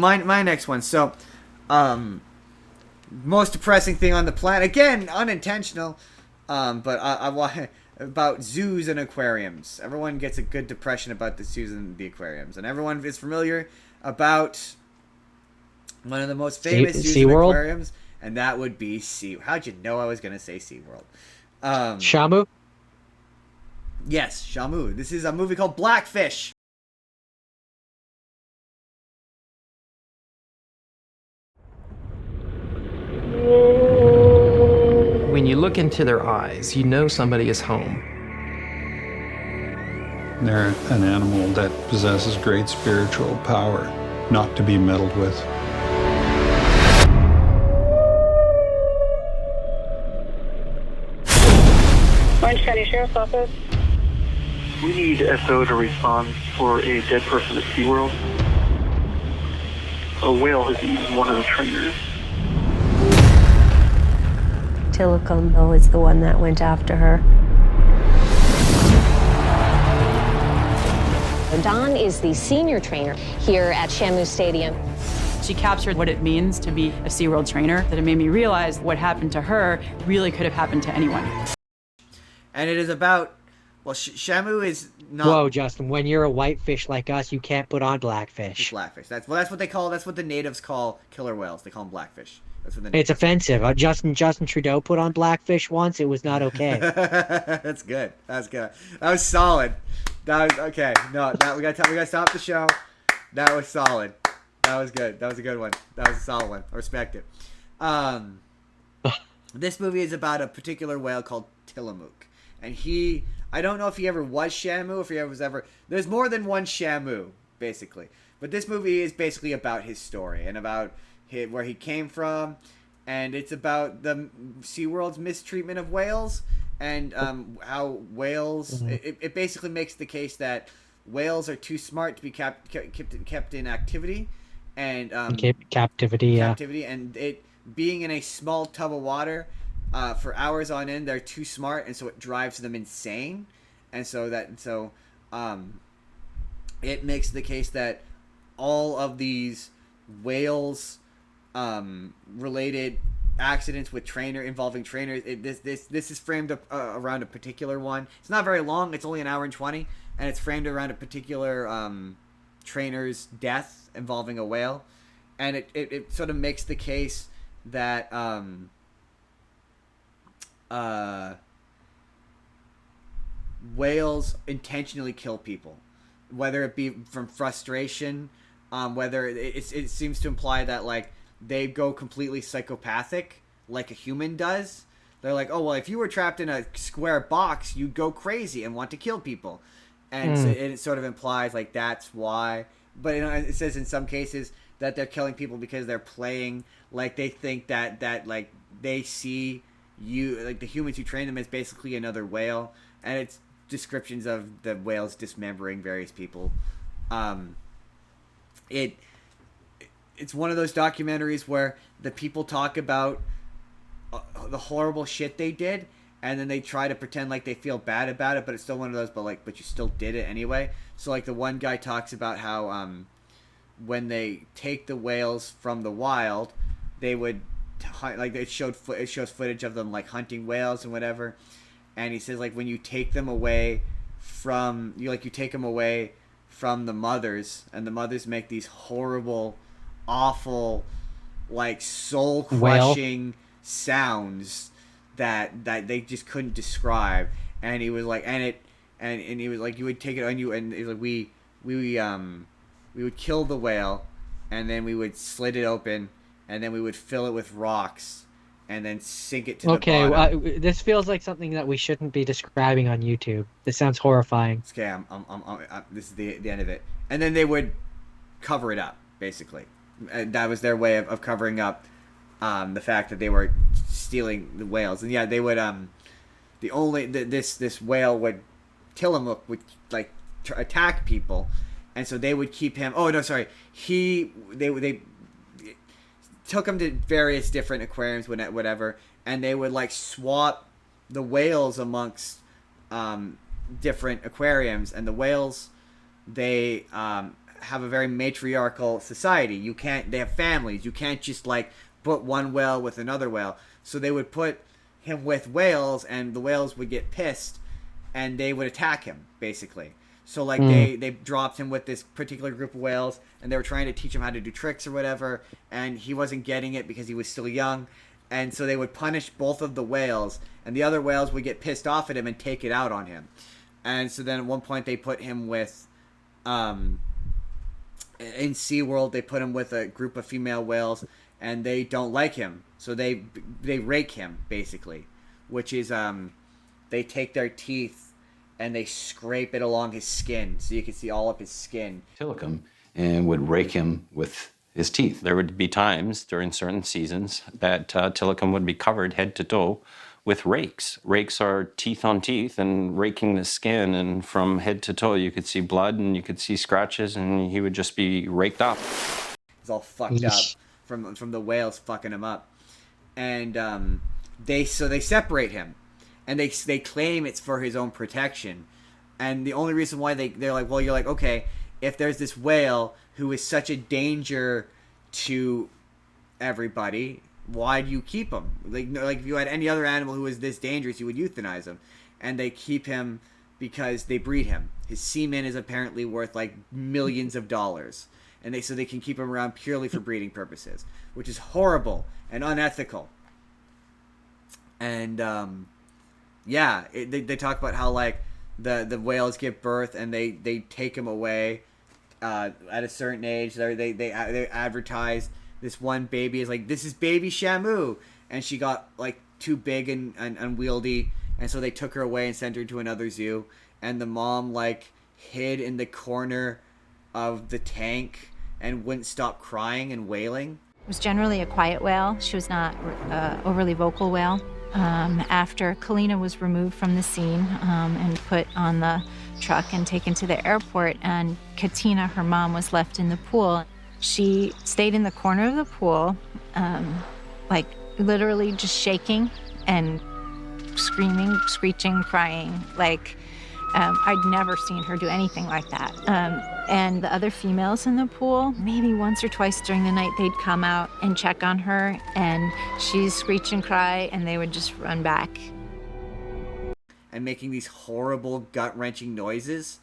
My next one. So, most depressing thing on the planet. Again, unintentional. But I want about zoos and aquariums. Everyone gets a good depression about the zoos and the aquariums, and everyone is familiar about one of the most famous zoos and SeaWorld? aquariums, and that would be Sea. How'd you know I was gonna say SeaWorld? Shamu? Yes, Shamu. This is a movie called Blackfish. When you look into their eyes, you know somebody is home. They're an animal that possesses great spiritual power, not to be meddled with. Orange County Sheriff's Office. We need SO to respond for a dead person at SeaWorld. A whale has eaten one of the trainers. Tilikum, though, is the one that went after her. Dawn is the senior trainer here at Shamu Stadium. She captured what it means to be a SeaWorld trainer, that it made me realize what happened to her really could have happened to anyone. And it is about, well, Shamu is not. Whoa, Justin, when you're a whitefish like us, you can't put on blackfish. Blackfish. That's what they call. That's what the natives call killer whales. They call them blackfish. That's what the It's offensive. Justin Trudeau put on blackfish once. It was not okay. That's good. That's good. That was solid. That was okay. No, that we gotta stop the show. That was solid. That was good. That was a good one. That was a solid one. I respect it. This movie is about a particular whale called Tilikum, and I don't know if he ever was Shamu, or if he ever was ever. There's more than one Shamu, basically. But this movie is basically about his story and about where he came from, and it's about the SeaWorld's mistreatment of whales and how whales. It basically makes the case that whales are too smart to be kept in activity, and Captivity, yeah. captivity, and it being in a small tub of water for hours on end, they're too smart, and so it drives them insane, and so it makes the case that all of these whales related accidents with involving trainers. This is framed up around a particular one. It's not very long. It's only an hour and 20, and it's framed around a particular trainer's death involving a whale, and it sort of makes the case that whales intentionally kill people, whether it be from frustration, whether it seems to imply that like they go completely psychopathic like a human does. They're like, oh well, if you were trapped in a square box, you'd go crazy and want to kill people, and so it sort of implies like that's why. But it says in some cases that they're killing people because they're playing like they think that like they see you, like the humans who train them, as basically another whale, and it's descriptions of the whales dismembering various people. It's one of those documentaries where the people talk about the horrible shit they did, and then they try to pretend like they feel bad about it, but it's still one of those, but you still did it anyway. So like the one guy talks about how when they take the whales from the wild, they would hunt, like it shows footage of them like hunting whales and whatever, and he says like when you take them away from you take them away from the mothers, and the mothers make these horrible, awful, like soul crushing sounds that they just couldn't describe. And he was like, and he was like, you would take it on you, and it was like we would kill the whale, and then we would slit it open, and then we would fill it with rocks, and then sink it to the bottom. This feels like something that we shouldn't be describing on YouTube. This sounds horrifying. Okay, this is the end of it. And then they would cover it up, basically. And that was their way of covering up the fact that they were stealing the whales. And yeah, they would this whale would Tillamook would like attack people, and so they would keep him. Oh no, sorry. They took him to various different aquariums, whatever, and they would like swap the whales amongst different aquariums, and the whales they have a very matriarchal society. They have families. You can't just like put one whale with another whale. So they would put him with whales, and the whales would get pissed, and they would attack him basically. So like they dropped him with this particular group of whales, and they were trying to teach him how to do tricks or whatever, and he wasn't getting it because he was still young, and so they would punish both of the whales, and the other whales would get pissed off at him and take it out on him. And so then at one point they put him with in SeaWorld, they put him with a group of female whales, and they don't like him, so they rake him basically, which is they take their teeth and they scrape it along his skin so you can see all of his skin. Tilikum, and would rake him with his teeth. There would be times during certain seasons that Tilikum would be covered head to toe with rakes. Rakes are teeth on teeth and raking the skin, and from head to toe you could see blood and you could see scratches, and he would just be raked up. He's all fucked up from the whales fucking him up. And they separate him. And they claim it's for his own protection. And the only reason why they're like, well, you're like, okay, if there's this whale who is such a danger to everybody, why do you keep him? Like if you had any other animal who was this dangerous, you would euthanize him. And they keep him because they breed him. His semen is apparently worth like millions of dollars. And so they can keep him around purely for breeding purposes, which is horrible and unethical. And they talk about how like the whales give birth and they take him away at a certain age. They advertise this one baby is like, this is baby Shamu, and she got like too big and unwieldy, and so they took her away and sent her to another zoo. And the mom like hid in the corner of the tank and wouldn't stop crying and wailing. It was generally a quiet whale. She was not overly vocal whale. After Kalina was removed from the scene and put on the truck and taken to the airport, and Katina, her mom, was left in the pool, she stayed in the corner of the pool, like literally just shaking and screaming, screeching, crying. Like I'd never seen her do anything like that. And the other females in the pool, maybe once or twice during the night, they'd come out and check on her, and she'd screech and cry, and they would just run back. And making these horrible, gut-wrenching noises.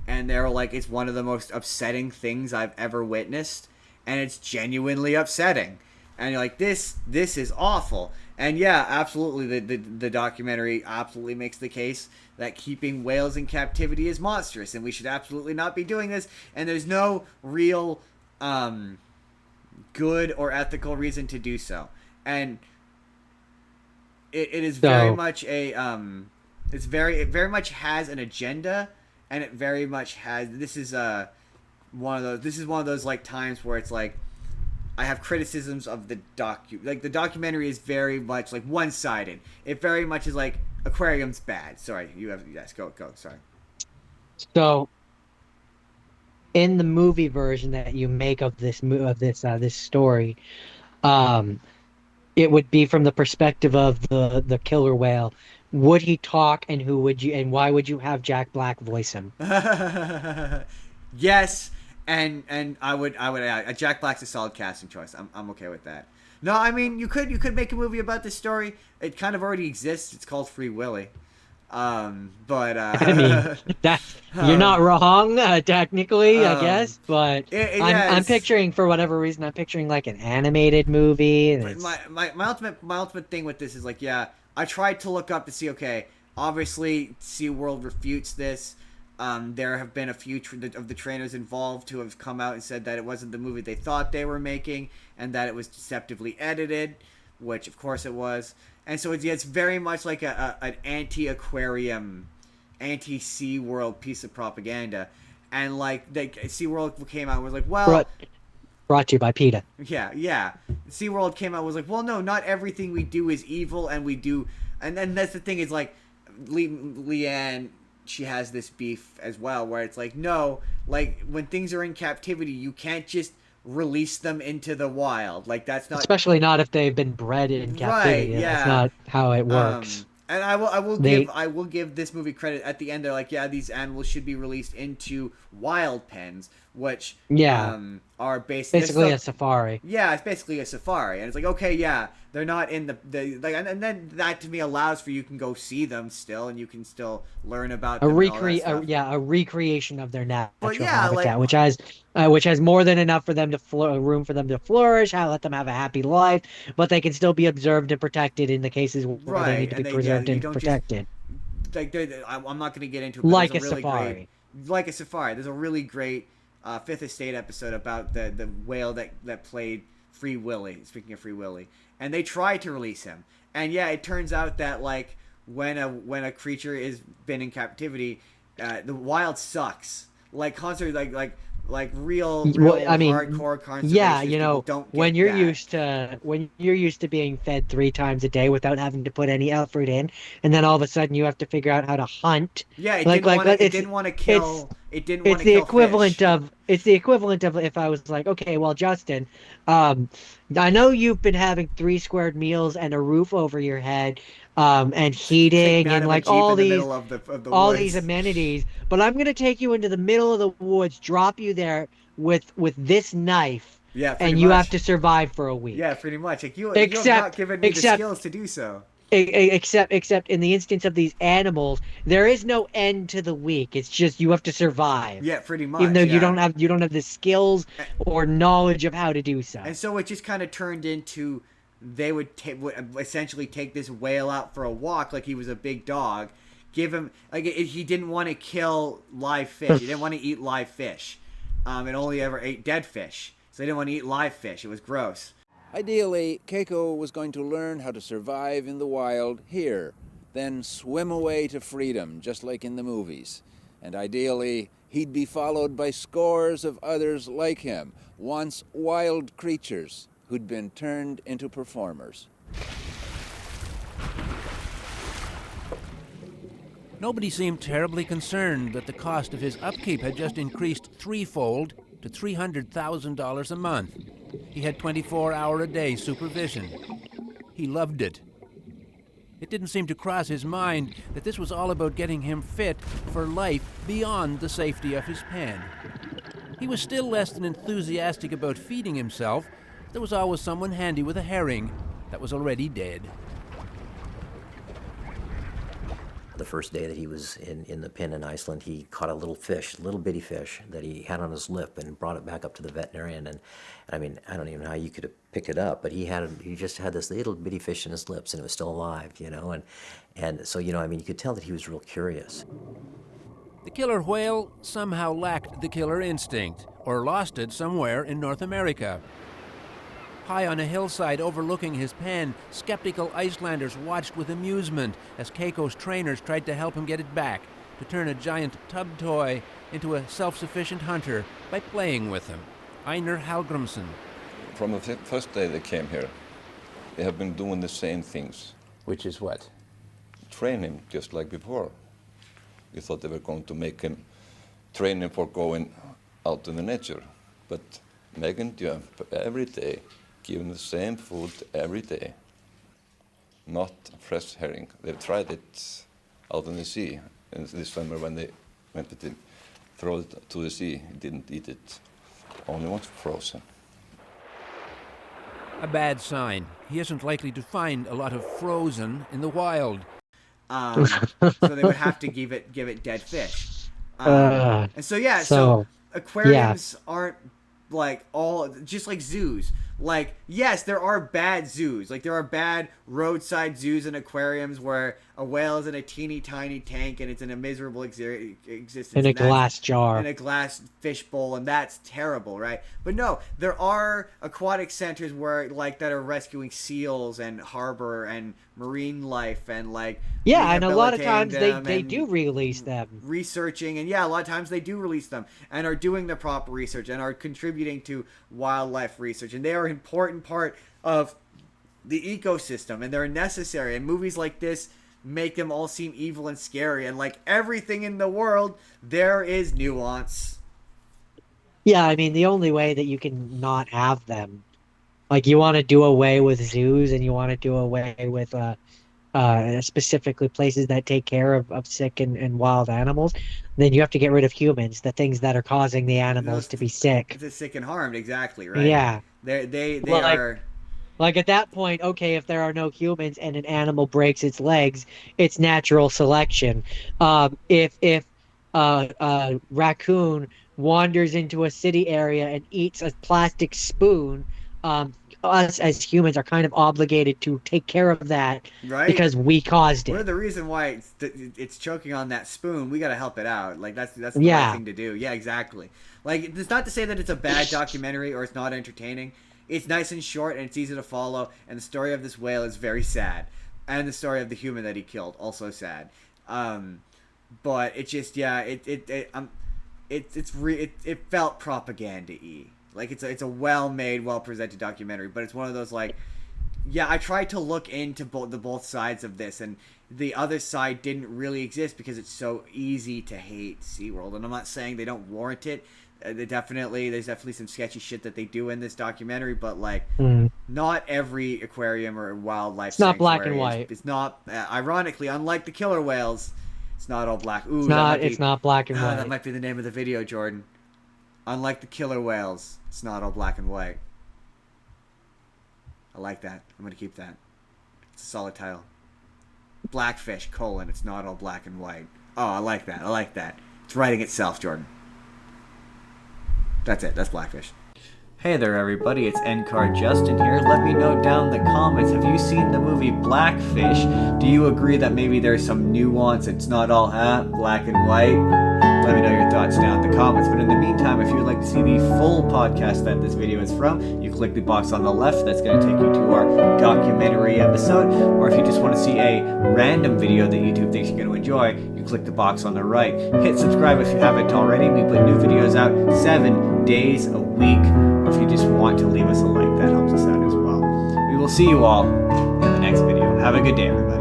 And they're like, it's one of the most upsetting things I've ever witnessed. And it's genuinely upsetting. And you're like, this is awful. And yeah, absolutely, the documentary absolutely makes the case that keeping whales in captivity is monstrous, and we should absolutely not be doing this. And there's no real good or ethical reason to do so. And it is very much a it very much has an agenda, and it very much has. This is one of those like times where it's like, I have criticisms of the the documentary is very much like one-sided. It very much is like, aquarium's bad. Sorry, go. Sorry. So, in the movie version that you make of this story, it would be from the perspective of the killer whale. Would he talk, and why would you have Jack Black voice him? Yes. And I would Jack Black's a solid casting choice. I'm okay with that. No, I mean, you could make a movie about this story. It kind of already exists. It's called Free Willy. I mean, you're not wrong technically, I guess, but I'm picturing, for whatever reason, I'm picturing like an animated movie. And my ultimate thing with this is like, yeah, I tried to look up to see, okay, obviously SeaWorld refutes this. There have been a few of the trainers involved who have come out and said that it wasn't the movie they thought they were making, and that it was deceptively edited, which of course it was. And so it's very much like an anti-aquarium, anti-SeaWorld piece of propaganda. And like SeaWorld came out and was like, well... Brought to you by PETA. Yeah. SeaWorld came out and was like, well, no, not everything we do is evil, and we do... And then that's the thing is like, Leanne... she has this beef as well, where it's like, no, like when things are in captivity, you can't just release them into the wild. Like that's not, especially not if they've been bred in captivity. Right, yeah. That's not how it works. And I will give this movie credit. At the end, they're like, yeah, these animals should be released into wild pens, which Yeah. are basically a safari. Yeah, it's basically a safari, and it's like, okay, yeah, they're not in the like, and then that to me allows for you can go see them still, and you can still learn about them. A recreation of their natural habitat, like, which has more than enough for them to room for them to flourish, let them have a happy life, but they can still be observed and protected in the cases where they need to be preserved and protected. Like, I'm not going to get into it, but like there's a really safari. Like a safari. There's a really great Fifth Estate episode about the whale that played Free Willy. Speaking of Free Willy, and they tried to release him, and yeah, it turns out that like when a creature is been in captivity, the wild sucks. Like concert, like real hardcore conservation. Yeah, don't when you're used to being fed 3 times a day without having to put any effort in, and then all of a sudden you have to figure out how to hunt. Yeah, it didn't want to kill. It's the equivalent of if I was like, okay, well, Justin, I know you've been having 3 squared meals and a roof over your head, and heating and like all these these amenities, but I'm gonna take you into the middle of the woods, drop you there with this knife, and you have to survive for a week. Yeah, pretty much. Like you have not given me the skills to do so. Except in the instance of these animals, there is no end to the week. It's just you have to survive. Yeah, pretty much. Even though you don't have the skills or knowledge of how to do so. And so it just kind of turned into they would essentially take this whale out for a walk like he was a big dog, give him he didn't want to kill live fish. He didn't want to eat live fish. It only ever ate dead fish, so they didn't want to eat live fish. It was gross. Ideally, Keiko was going to learn how to survive in the wild here, then swim away to freedom, just like in the movies. And ideally, he'd be followed by scores of others like him, once wild creatures who'd been turned into performers. Nobody seemed terribly concerned that the cost of his upkeep had just increased threefold to $300,000 a month. He had 24-hour-a-day supervision. He loved it. It didn't seem to cross his mind that this was all about getting him fit for life beyond the safety of his pen. He was still less than enthusiastic about feeding himself. There was always someone handy with a herring that was already dead. The first day that he was in the pen in Iceland, he caught a little bitty fish that he had on his lip and brought it back up to the veterinarian. And I mean, I don't even know how you could have picked it up, but he just had this little bitty fish in his lips and it was still alive, and so, I mean, you could tell that he was real curious. The killer whale somehow lacked the killer instinct, or lost it somewhere in North America. High on a hillside overlooking his pen, skeptical Icelanders watched with amusement as Keiko's trainers tried to help him get it back, to turn a giant tub toy into a self-sufficient hunter by playing with him. Einar Hallgrímsson. From the first day they came here, they have been doing the same things. Which is what? Train him just like before. We thought they were going to make him train him for going out in the nature, but make him jump every day. Give him the same food every day, not fresh herring. They've tried it out in the sea and this summer when they went to throw it to the sea. He didn't eat it, only once frozen. A bad sign. He isn't likely to find a lot of frozen in the wild. So they would have to give it dead fish. And so aquariums aren't like all just like zoos. Like, yes, there are bad zoos. Like, there are bad roadside zoos and aquariums where a whale is in a teeny tiny tank and it's in a miserable existence. In a glass jar. In a glass fish bowl, and that's terrible, right? But no, there are aquatic centers where, like, that are rescuing seals and harbor and marine life and, like... Yeah, and a lot of times they do release them. Researching, and yeah, a lot of times they do release them and are doing the proper research and are contributing to wildlife research. And they are an important part of the ecosystem, and they're necessary. And movies like this make them all seem evil and scary. And like everything in the world, there is nuance. Yeah, I mean, the only way that you can not have them, like, you want to do away with zoos and you want to do away with specifically places that take care of sick and wild animals, then you have to get rid of humans, the things that are causing the animals to be sick. It's sick and harmed, exactly, right? Yeah. They Like, are. like at that point, okay, if there are no humans and an animal breaks its legs, it's natural selection. If a raccoon wanders into a city area and eats a plastic spoon, us as humans are kind of obligated to take care of that Right? because we caused We're it. the reason why it's choking on that spoon. We got to help it out. Like that's the right Yeah. thing to do. Yeah, exactly. Like it's not to say that it's a bad documentary or it's not entertaining. It's nice and short and it's easy to follow. And the story of this whale is very sad, and the story of the human that he killed also sad. But it just it felt propaganda-y. Like it's a well-made, well-presented documentary, but it's one of those like. Yeah, I tried to look into both sides of this, and the other side didn't really exist because it's so easy to hate SeaWorld. And I'm not saying they don't warrant it. There's definitely some sketchy shit that they do in this documentary, but like, not every aquarium or wildlife. It's not black and white. It's not. Ironically, unlike the killer whales, it's not all black. Ooh, It's not black and white. That might be the name of the video, Jordan. Unlike the killer whales, it's not all black and white. I like that. I'm going to keep that. It's a solid title. Blackfish, it's not all black and white. Oh, I like that. I like that. It's writing itself, Jordan. That's it. That's Blackfish. Hey there, everybody. It's NCard Justin here. Let me know down in the comments, have you seen the movie Blackfish? Do you agree that maybe there's some nuance? It's not all black and white? Let me know your thoughts down in the comments. But in the meantime, if you would like to see the full podcast that this video is from, you click the box on the left. That's going to take you to our documentary episode. Or if you just want to see a random video that YouTube thinks you're going to enjoy, you click the box on the right. Hit subscribe if you haven't already. We put new videos out 7 days a week. Or if you just want to leave us a like, that helps us out as well. We will see you all in the next video. Have a good day, everybody.